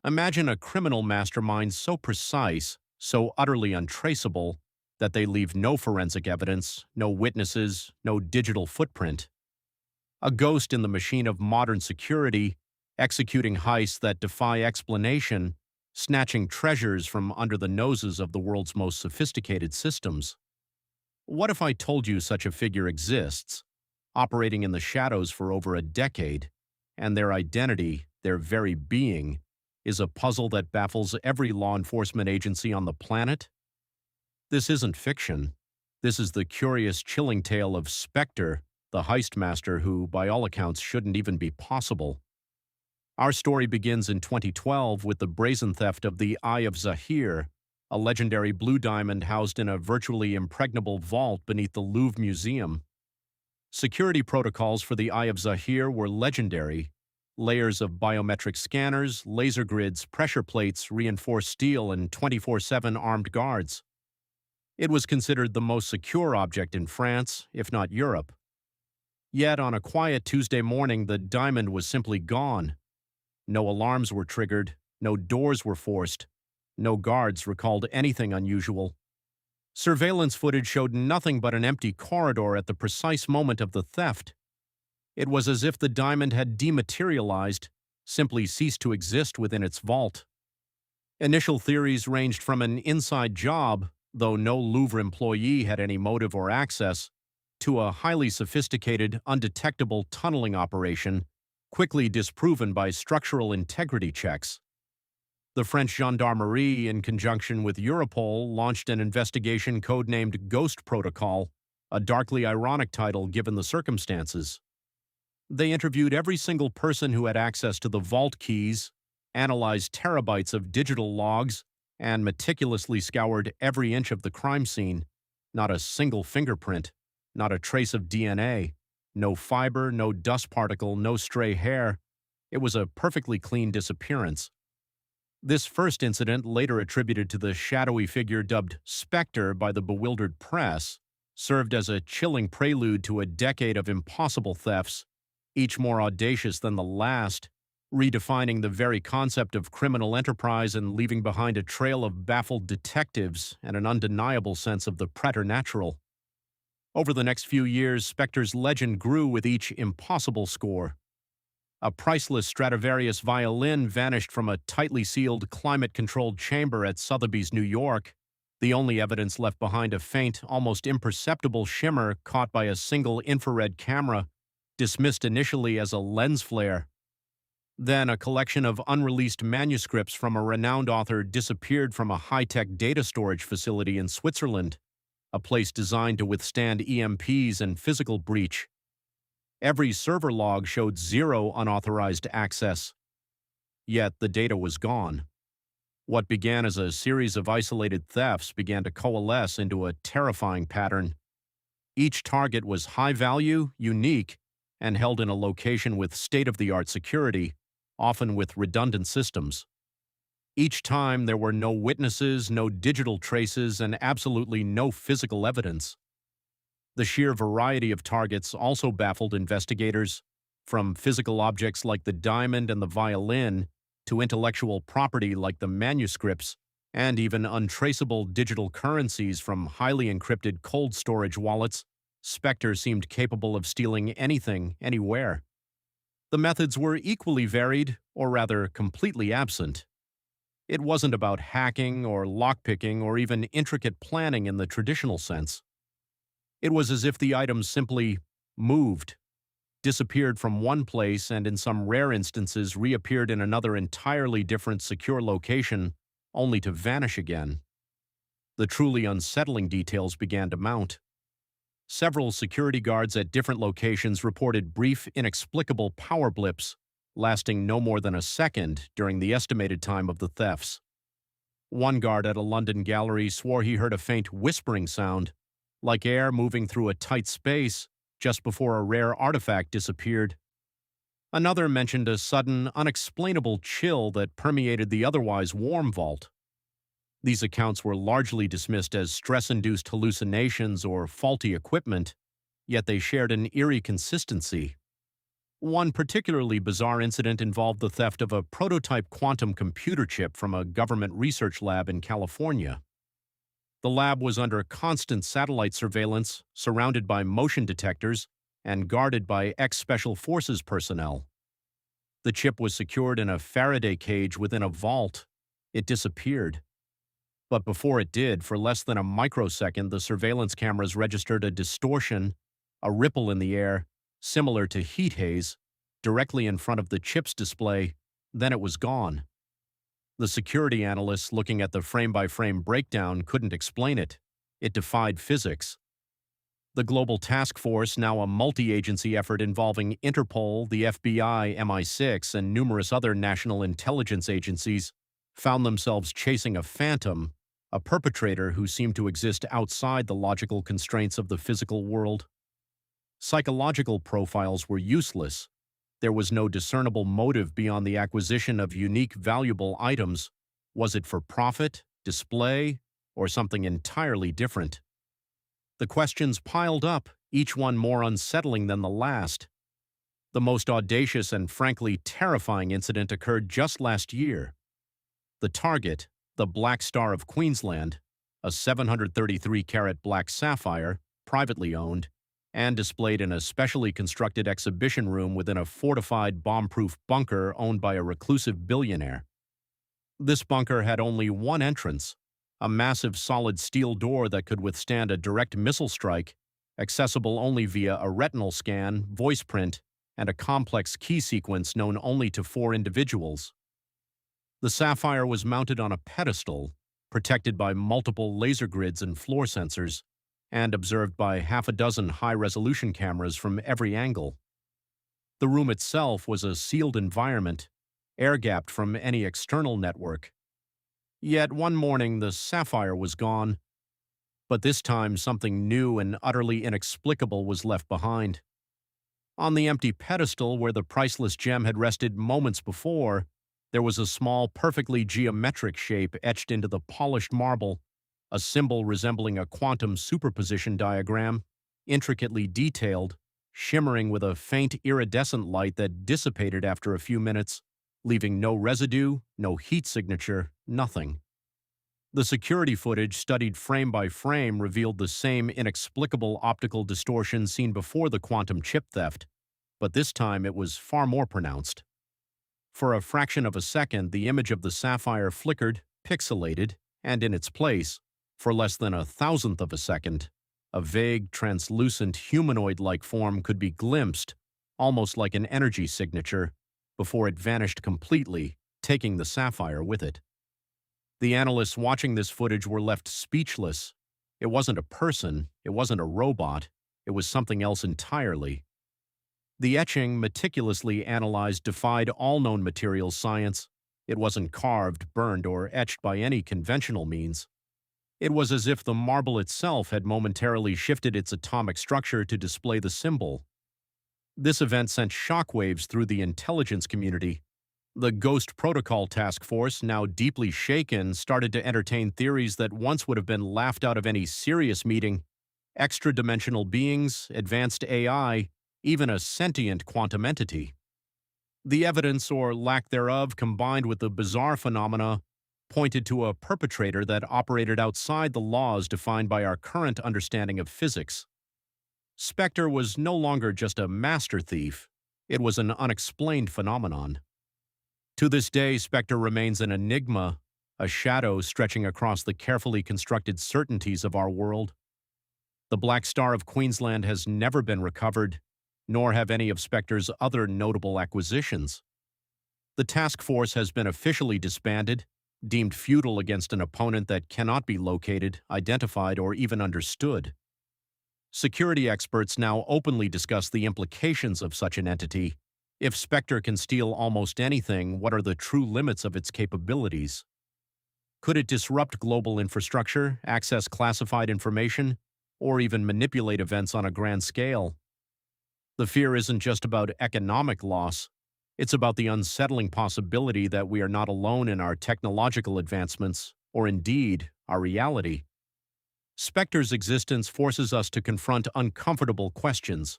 Imagine a criminal mastermind so precise, so utterly untraceable, that they leave no forensic evidence, no witnesses, no digital footprint. A ghost in the machine of modern security, executing heists that defy explanation, snatching treasures from under the noses of the world's most sophisticated systems. What if I told you such a figure exists, operating in the shadows for over a decade, and their identity, their very being, is a puzzle that baffles every law enforcement agency on the planet? This isn't fiction. This is the curious, chilling tale of Spectre, the heist master who, by all accounts, shouldn't even be possible. Our story begins in 2012 with the brazen theft of the Eye of Zahir, a legendary blue diamond housed in a virtually impregnable vault beneath the Louvre Museum. Security protocols for the Eye of Zahir were legendary. Layers of biometric scanners, laser grids, pressure plates, reinforced steel, and 24/7 armed guards. It was considered the most secure object in France, if not Europe. Yet on a quiet Tuesday morning, the diamond was simply gone. No alarms were triggered, no doors were forced, no guards recalled anything unusual. Surveillance footage showed nothing but an empty corridor at the precise moment of the theft. It was as if the diamond had dematerialized, simply ceased to exist within its vault. Initial theories ranged from an inside job, though no Louvre employee had any motive or access, to a highly sophisticated, undetectable tunneling operation, quickly disproven by structural integrity checks. The French Gendarmerie, in conjunction with Europol, launched an investigation codenamed Ghost Protocol, a darkly ironic title given the circumstances. They interviewed every single person who had access to the vault keys, analyzed terabytes of digital logs, and meticulously scoured every inch of the crime scene. Not a single fingerprint, not a trace of DNA, no fiber, no dust particle, no stray hair. It was a perfectly clean disappearance. This first incident, later attributed to the shadowy figure dubbed Spectre by the bewildered press, served as a chilling prelude to a decade of impossible thefts, each more audacious than the last, redefining the very concept of criminal enterprise and leaving behind a trail of baffled detectives and an undeniable sense of the preternatural. Over the next few years, Spectre's legend grew with each impossible score. A priceless Stradivarius violin vanished from a tightly sealed, climate-controlled chamber at Sotheby's, New York, the only evidence left behind a faint, almost imperceptible shimmer caught by a single infrared camera, dismissed initially as a lens flare. Then a collection of unreleased manuscripts from a renowned author disappeared from a high-tech data storage facility in Switzerland, a place designed to withstand EMPs and physical breach. Every server log showed zero unauthorized access. Yet the data was gone. What began as a series of isolated thefts began to coalesce into a terrifying pattern. Each target was high value, unique, and held in a location with state-of-the-art security, often with redundant systems. Each time there were no witnesses, no digital traces, and absolutely no physical evidence. The sheer variety of targets also baffled investigators, from physical objects like the diamond and the violin to intellectual property like the manuscripts, and even untraceable digital currencies from highly encrypted cold storage wallets. Spectre seemed capable of stealing anything, anywhere. The methods were equally varied, or rather completely absent. It wasn't about hacking or lockpicking or even intricate planning in the traditional sense. It was as if the items simply moved, disappeared from one place, and in some rare instances reappeared in another entirely different secure location, only to vanish again. The truly unsettling details began to mount. Several security guards at different locations reported brief, inexplicable power blips, lasting no more than a second during the estimated time of the thefts. One guard at a London gallery swore he heard a faint whispering sound, like air moving through a tight space, just before a rare artifact disappeared. Another mentioned a sudden, unexplainable chill that permeated the otherwise warm vault. These accounts were largely dismissed as stress-induced hallucinations or faulty equipment, yet they shared an eerie consistency. One particularly bizarre incident involved the theft of a prototype quantum computer chip from a government research lab in California. The lab was under constant satellite surveillance, surrounded by motion detectors, and guarded by ex-Special Forces personnel. The chip was secured in a Faraday cage within a vault. It disappeared. But before it did, for less than a microsecond, the surveillance cameras registered a distortion, a ripple in the air, similar to heat haze, directly in front of the chip's display. Then it was gone. The security analysts looking at the frame-by-frame breakdown couldn't explain it. It defied physics. The Global Task Force, now a multi-agency effort involving Interpol, the FBI, MI6, and numerous other national intelligence agencies, found themselves chasing a phantom, a perpetrator who seemed to exist outside the logical constraints of the physical world. Psychological profiles were useless. There was no discernible motive beyond the acquisition of unique, valuable items. Was it for profit, display, or something entirely different? The questions piled up, each one more unsettling than the last. The most audacious and frankly terrifying incident occurred just last year. The target, the Black Star of Queensland, a 733-carat black sapphire, privately owned, and displayed in a specially constructed exhibition room within a fortified bomb-proof bunker owned by a reclusive billionaire. This bunker had only one entrance, a massive solid steel door that could withstand a direct missile strike, accessible only via a retinal scan, voice print, and a complex key sequence known only to 4 individuals. The sapphire was mounted on a pedestal, protected by multiple laser grids and floor sensors, and observed by half a dozen high-resolution cameras from every angle. The room itself was a sealed environment, air-gapped from any external network. Yet one morning the sapphire was gone, but this time something new and utterly inexplicable was left behind. On the empty pedestal where the priceless gem had rested moments before, there was a small, perfectly geometric shape etched into the polished marble, a symbol resembling a quantum superposition diagram, intricately detailed, shimmering with a faint iridescent light that dissipated after a few minutes, leaving no residue, no heat signature, nothing. The security footage, studied frame by frame, revealed the same inexplicable optical distortion seen before the quantum chip theft, but this time it was far more pronounced. For a fraction of a second, the image of the sapphire flickered, pixelated, and in its place, for less than 1,000th of a second, a vague, translucent, humanoid-like form could be glimpsed, almost like an energy signature, before it vanished completely, taking the sapphire with it. The analysts watching this footage were left speechless. It wasn't a person, it wasn't a robot, it was something else entirely. The etching, meticulously analyzed, defied all known materials science. It wasn't carved, burned, or etched by any conventional means. It was as if the marble itself had momentarily shifted its atomic structure to display the symbol. This event sent shockwaves through the intelligence community. The Ghost Protocol Task Force, now deeply shaken, started to entertain theories that once would have been laughed out of any serious meeting: extra-dimensional beings, advanced AI, even a sentient quantum entity. The evidence, or lack thereof, combined with the bizarre phenomena, pointed to a perpetrator that operated outside the laws defined by our current understanding of physics. Spectre was no longer just a master thief, it was an unexplained phenomenon. To this day, Spectre remains an enigma, a shadow stretching across the carefully constructed certainties of our world. The Black Star of Queensland has never been recovered, nor have any of Spectre's other notable acquisitions. The task force has been officially disbanded, deemed futile against an opponent that cannot be located, identified, or even understood. Security experts now openly discuss the implications of such an entity. If Spectre can steal almost anything, what are the true limits of its capabilities? Could it disrupt global infrastructure, access classified information, or even manipulate events on a grand scale? The fear isn't just about economic loss. It's about the unsettling possibility that we are not alone in our technological advancements, or indeed, our reality. Spectre's existence forces us to confront uncomfortable questions.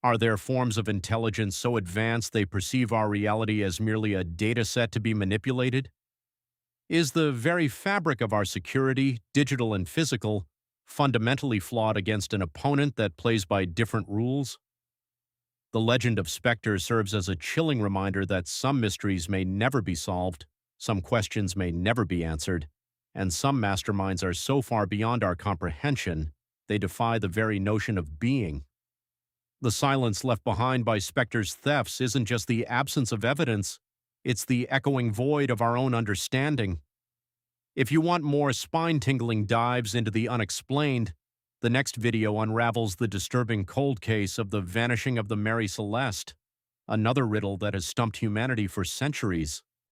Are there forms of intelligence so advanced they perceive our reality as merely a data set to be manipulated? Is the very fabric of our security, digital and physical, fundamentally flawed against an opponent that plays by different rules? The legend of Spectre serves as a chilling reminder that some mysteries may never be solved, some questions may never be answered, and some masterminds are so far beyond our comprehension they defy the very notion of being. The silence left behind by Spectre's thefts isn't just the absence of evidence, it's the echoing void of our own understanding. If you want more spine-tingling dives into the unexplained, the next video unravels the disturbing cold case of the vanishing of the Mary Celeste, another riddle that has stumped humanity for centuries.